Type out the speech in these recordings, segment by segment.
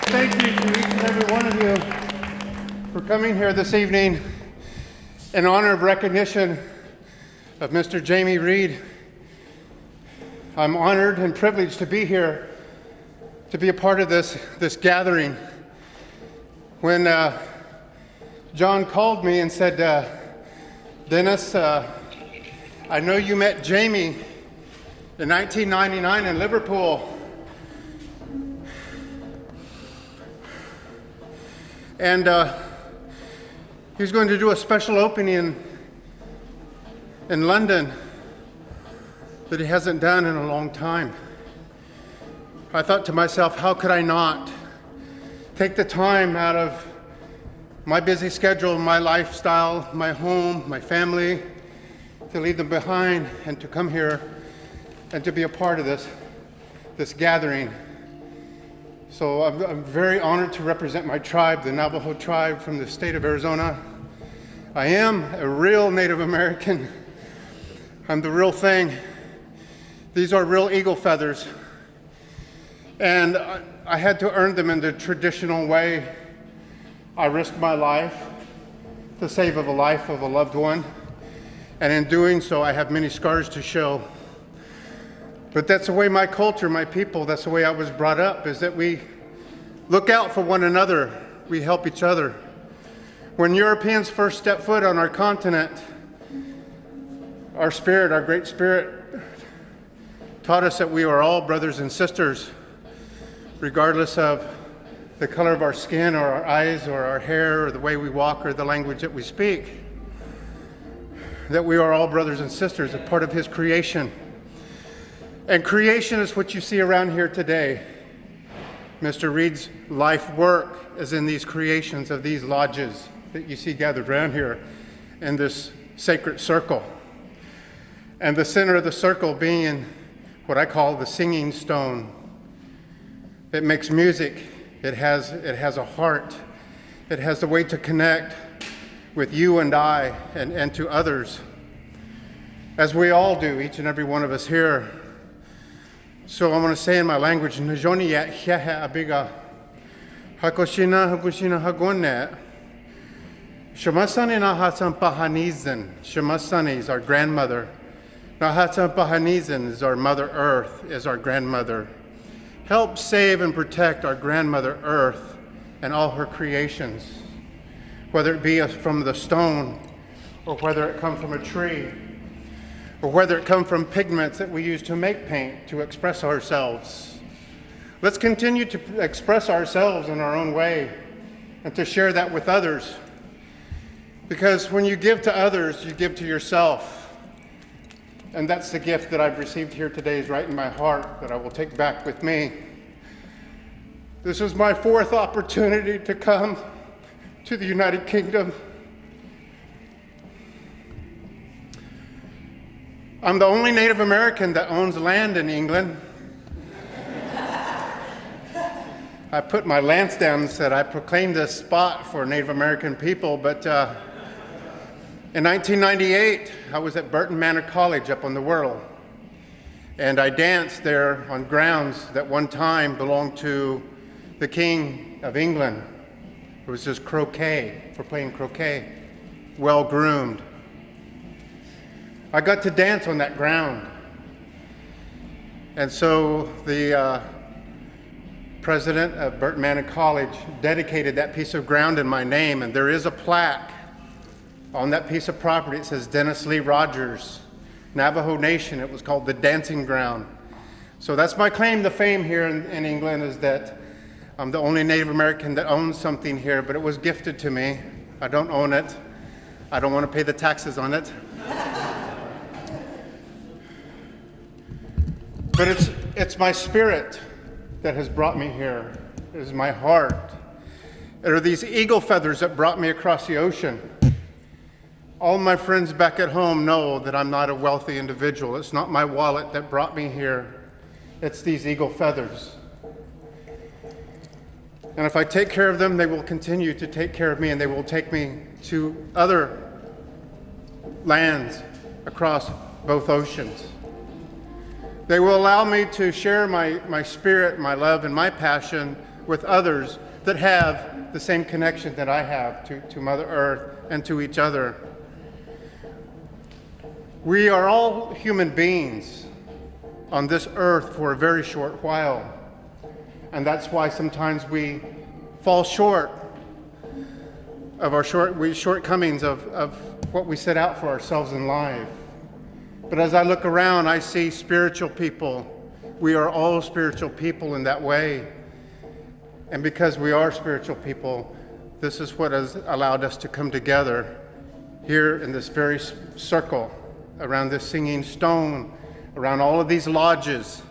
Thank you to each and every one of you for coming here this evening in honor of recognition of Mr. Jamie Reid. I'm honored and privileged to be here, to be a part of this gathering. When John called me and said, Dennis, I know you met Jamie in 1999 in Liverpool. And he was going to do a special opening in London that he hasn't done in a long time. I thought to myself, how could I not take the time out of my busy schedule, my lifestyle, my home, my family, to leave them behind and to come here and to be a part of this gathering. So I'm very honored to represent my tribe, the Navajo tribe from the state of Arizona. I am a real Native American. I'm the real thing. These are real eagle feathers. And I had to earn them in the traditional way. I risked my life to save the life of a loved one. And in doing so, I have many scars to show. But that's the way my culture, my people, that's the way I was brought up, is that we look out for one another. We help each other. When Europeans first stepped foot on our continent, our spirit, our great spirit, taught us that we are all brothers and sisters, regardless of the color of our skin or our eyes or our hair or the way we walk or the language that we speak. That we are all brothers and sisters, a part of his creation. And creation is what you see around here today. Mr. Reid's life work is in these creations of these lodges that you see gathered around here in this sacred circle. And the center of the circle being what I call the singing stone. It makes music. It has a heart. It has the way to connect with you and I and to others, as we all do, each and every one of us here. So I'm going to say in my language, Najoni ya hiahe abiga, hakoshina hakushina hagonet, shamasani na hatsan pahanizan, shamasani is our grandmother, na hatsan pahanizan is our Mother Earth, is our grandmother. Help save and protect our grandmother Earth and all her creations, whether it be from the stone, or whether it come from a tree, or whether it come from pigments that we use to make paint, to express ourselves. Let's continue to express ourselves in our own way and to share that with others. Because when you give to others, you give to yourself. And that's the gift that I've received here today, is right in my heart, that I will take back with me. This is my 4th opportunity to come to the United Kingdom. I'm the only Native American that owns land in England. I put my lance down and said I proclaimed this spot for Native American people, but in 1998, I was at Burton Manor College up on the Wirral, and I danced there on grounds that one time belonged to the King of England. It was just croquet, for playing croquet, well-groomed. I got to dance on that ground. And so the president of Burton Manor College dedicated that piece of ground in my name, and there is a plaque on that piece of property. It says Dennis Lee Rogers, Navajo Nation. It was called the Dancing Ground. So that's my claim to fame here in England, is that I'm the only Native American that owns something here, but it was gifted to me. I don't own it. I don't want to pay the taxes on it. But it's my spirit that has brought me here. It is my heart. It are these eagle feathers that brought me across the ocean. All my friends back at home know that I'm not a wealthy individual. It's not my wallet that brought me here. It's these eagle feathers. And if I take care of them, they will continue to take care of me, and they will take me to other lands across both oceans. They will allow me to share my spirit, my love, and my passion with others that have the same connection that I have to Mother Earth and to each other. We are all human beings on this earth for a very short while. And that's why sometimes we fall short of our shortcomings of what we set out for ourselves in life. But as I look around, I see spiritual people. We are all spiritual people in that way. And because we are spiritual people, this is what has allowed us to come together here in this very circle, around this singing stone, around all of these lodges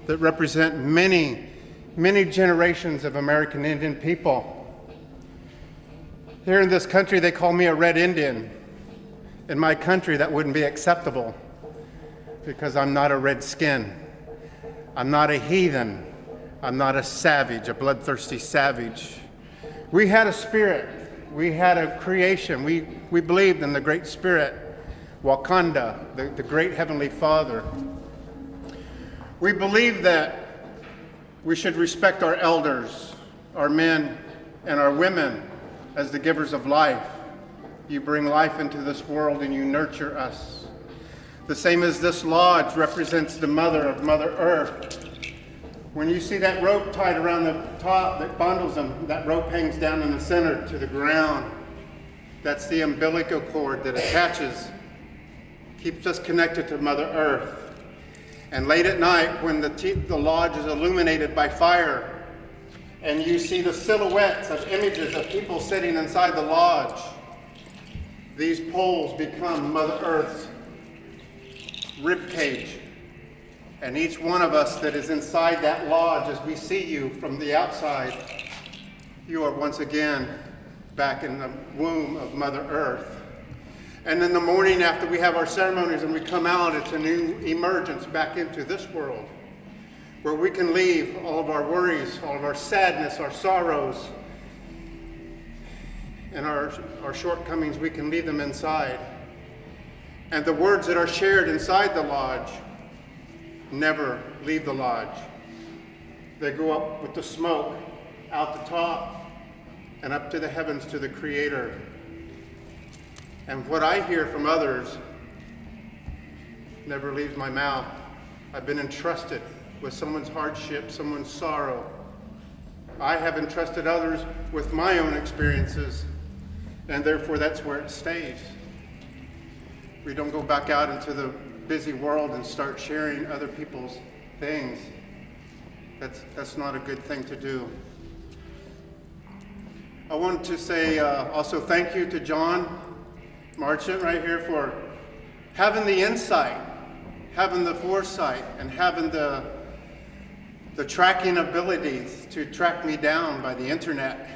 that represent many, many generations of American Indian people. Here in this country, they call me a red Indian. In my country, that wouldn't be acceptable because I'm not a red skin. I'm not a heathen. I'm not a savage, a bloodthirsty savage. We had a spirit. We had a creation. We believed in the Great Spirit, Wakanda, the great Heavenly Father. We believe that we should respect our elders, our men, and our women as the givers of life. You bring life into this world and you nurture us. The same as this lodge represents the mother of Mother Earth. When you see that rope tied around the top that bundles them, that rope hangs down in the center to the ground. That's the umbilical cord that attaches, keeps us connected to Mother Earth. And late at night, when the lodge is illuminated by fire, and you see the silhouettes of images of people sitting inside the lodge, these poles become Mother Earth's rib cage. And each one of us that is inside that lodge, as we see you from the outside, you are once again back in the womb of Mother Earth. And in the morning after we have our ceremonies and we come out, it's a new emergence back into this world where we can leave all of our worries, all of our sadness, our sorrows, and our shortcomings, we can leave them inside. And the words that are shared inside the lodge never leave the lodge. They go up with the smoke, out the top, and up to the heavens to the Creator. And what I hear from others never leaves my mouth. I've been entrusted with someone's hardship, someone's sorrow. I have entrusted others with my own experiences, and therefore that's where it stays. We don't go back out into the busy world and start sharing other people's things. That's not a good thing to do. I want to say also thank you to John Marchant right here for having the insight, having the foresight, and having the tracking abilities to track me down by the internet.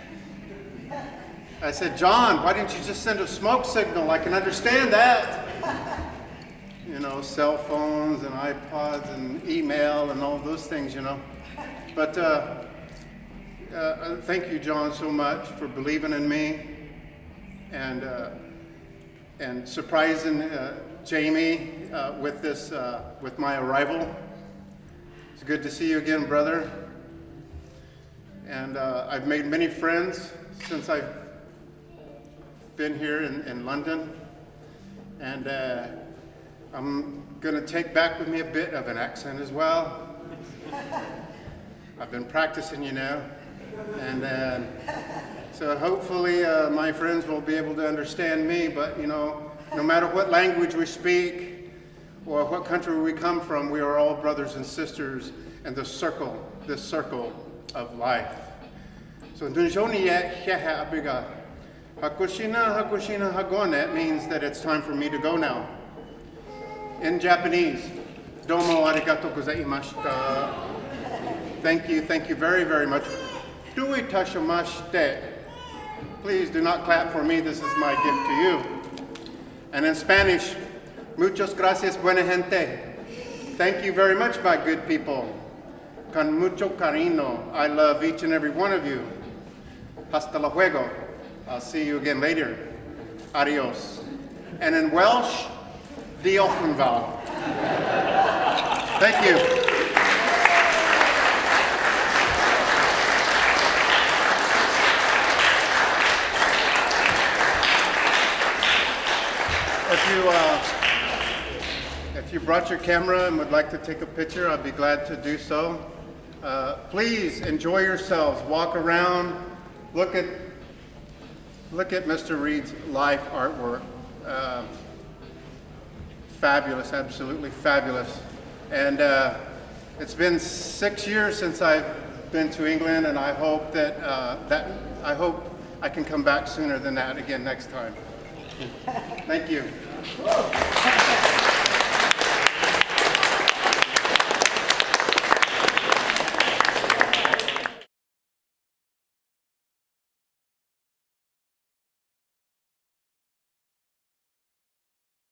I said, John, why didn't you just send a smoke signal? I can understand that. You know, cell phones and iPods and email and all those things, you know. But thank you, John, so much for believing in me and surprising Jamie with my arrival. It's good to see you again, brother. And I've made many friends since I've been here in London. And I'm going to take back with me a bit of an accent as well. I've been practicing, you know. And so hopefully my friends will be able to understand me. But, you know, no matter what language we speak or what country we come from, we are all brothers and sisters in this circle of life. So Dunjoni Heha Abiga. Hakushina Hagone means that it's time for me to go now. In Japanese, Domo arigato gozaimashita. Thank you very, very much. Dui tashimashite. Please do not clap for me, this is my gift to you. And in Spanish, muchas gracias, buena gente. Thank you very much, my good people. Con mucho cariño, I love each and every one of you. Hasta luego. I'll see you again later. Adios. And in Welsh, diolch yn fawr. Thank you. If you brought your camera and would like to take a picture, I'd be glad to do so. Please enjoy yourselves. Walk around. Look at Mr. Reid's life artwork. Fabulous, absolutely fabulous. And it's been 6 years since I've been to England, and I hope I hope I can come back sooner than that again next time. Thank you.